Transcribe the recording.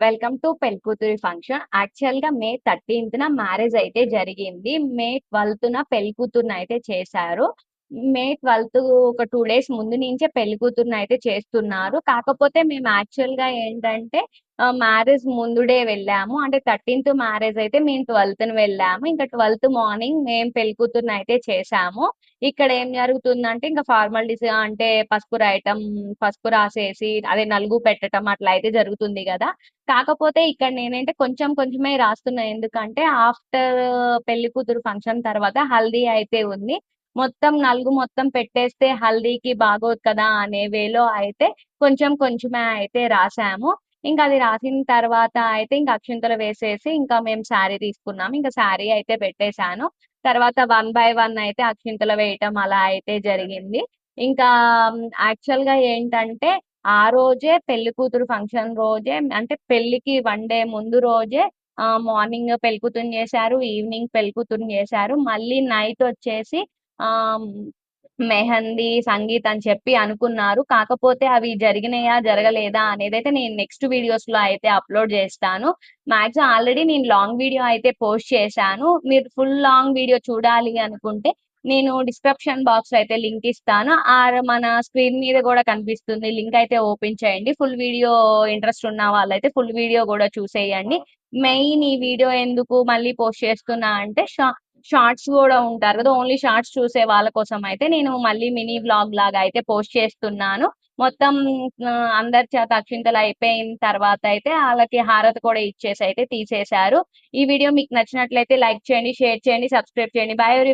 Welcome to పెళ్లికూతురి function. యాక్చువల్‌గా మే 13న marriage అయితే జరిగింది. మే 12న పెళ్లికూతురినైతే చేశారు. మే 12 ఒక 2 డేస్ ముందు నుంచే పెళ్లికూతురినైతే చేస్తున్నారు. కాకపోతే మేము యాక్చువల్‌గా ఏంటంటే మ్యారేజ్ ముందు డే వెళ్ళాము. అంటే 13థ్ మ్యారేజ్ అయితే మేము 12న వెళ్ళాము. ఇంకా 12థ్ మార్నింగ్ మేము పెళ్లికూతురినైతే చేశాము. ఇక్కడ ఏం జరుగుతుందంటే ఇంకా ఫార్మాలిటీస్ అంటే పసుపు రాయటం, పసుపు రాసేసి అదే నలుగు పెట్టటం అట్లా అయితే జరుగుతుంది గదా! కాకపోతే ఇక్కడ నేనంటే కొంచెం కొంచెమే రాస్తున్నా. ఎందుకంటే ఆఫ్టర్ పెళ్లి కూతురు ఫంక్షన్ తర్వాత హల్దీ అయితే ఉంది. మొత్తం నలుగు మొత్తం పెట్టేస్తే హల్దీకి బాగోదు కదా! అనే వేలో అయితే కొంచెం కొంచెమే అయితే రాసాము. ఇంకా అది రాసిన తర్వాత అయితే ఇంక అక్షింతలు వేసేసి ఇంకా మేము శారీ తీసుకున్నాము. ఇంకా శారీ అయితే పెట్టేసాను. తర్వాత వన్ బై వన్ అయితే అక్షింతలు వేయటం అలా అయితే జరిగింది. ఇంకా యాక్చువల్‌గా ఏంటంటే ఆ రోజే పెళ్లి కూతురు ఫంక్షన్ రోజే అంటే పెళ్ళికి 1 డే ముందు రోజే మార్నింగ్ పెళ్ళికూతురిని చేశారు. ఈవినింగ్ పెళ్ళికూతురిని చేశారు. మళ్ళీ నైట్ వచ్చేసి ఆహ్, మెహందీ, సంగీత్ అని చెప్పి అనుకున్నారు. కాకపోతే అవి జరిగినాయా? జరగలేదా? అనేదైతే నేను నెక్స్ట్ వీడియోస్‌లో అయితే అప్‌లోడ్ చేస్తాను. మాక్సిమం ఆల్రెడీ నేను లాంగ్ వీడియో అయితే పోస్ట్ చేశాను. మీరు ఫుల్ లాంగ్ వీడియో చూడాలి అనుకుంటే నేను డిస్క్రిప్షన్ బాక్స్‌లో అయితే లింక్ ఇస్తాను. ఆర్ మన స్క్రీన్ మీద గూడా కనిపిస్తుంది. లింక్ అయితే ఓపెన్ చేయండి. ఫుల్ వీడియో ఇంట్రెస్ట్ ఉన్న వాళ్ళైతే ఫుల్ వీడియో గూడా చూసేయండి. మెయిన్ ఈ వీడియో ఎందుకు మళ్ళీ పోస్ట్ చేస్తున్నా అంటే షార్ట్స్ గూడా ఉంటారు గదా! ఓన్లీ షార్ట్స్ చూసే వాళ్ళ కోసం అయితే నేను మళ్ళీ మినీ వ్లాగ్ లాగా అయితే పోస్ట్ చేస్తున్నాను. మొత్తం అందరి చేత అక్షింతలు అయిపోయిన తర్వాత అయితే ఆళ్ళకి హారతి కూడా ఇచ్చేసి అయితే తీసేశారు. ఈ వీడియో మీకు నచ్చినట్లయితే లైక్ చేయండి, షేర్ చేయండి, సబ్స్క్రైబ్ చేయండి. By everyone.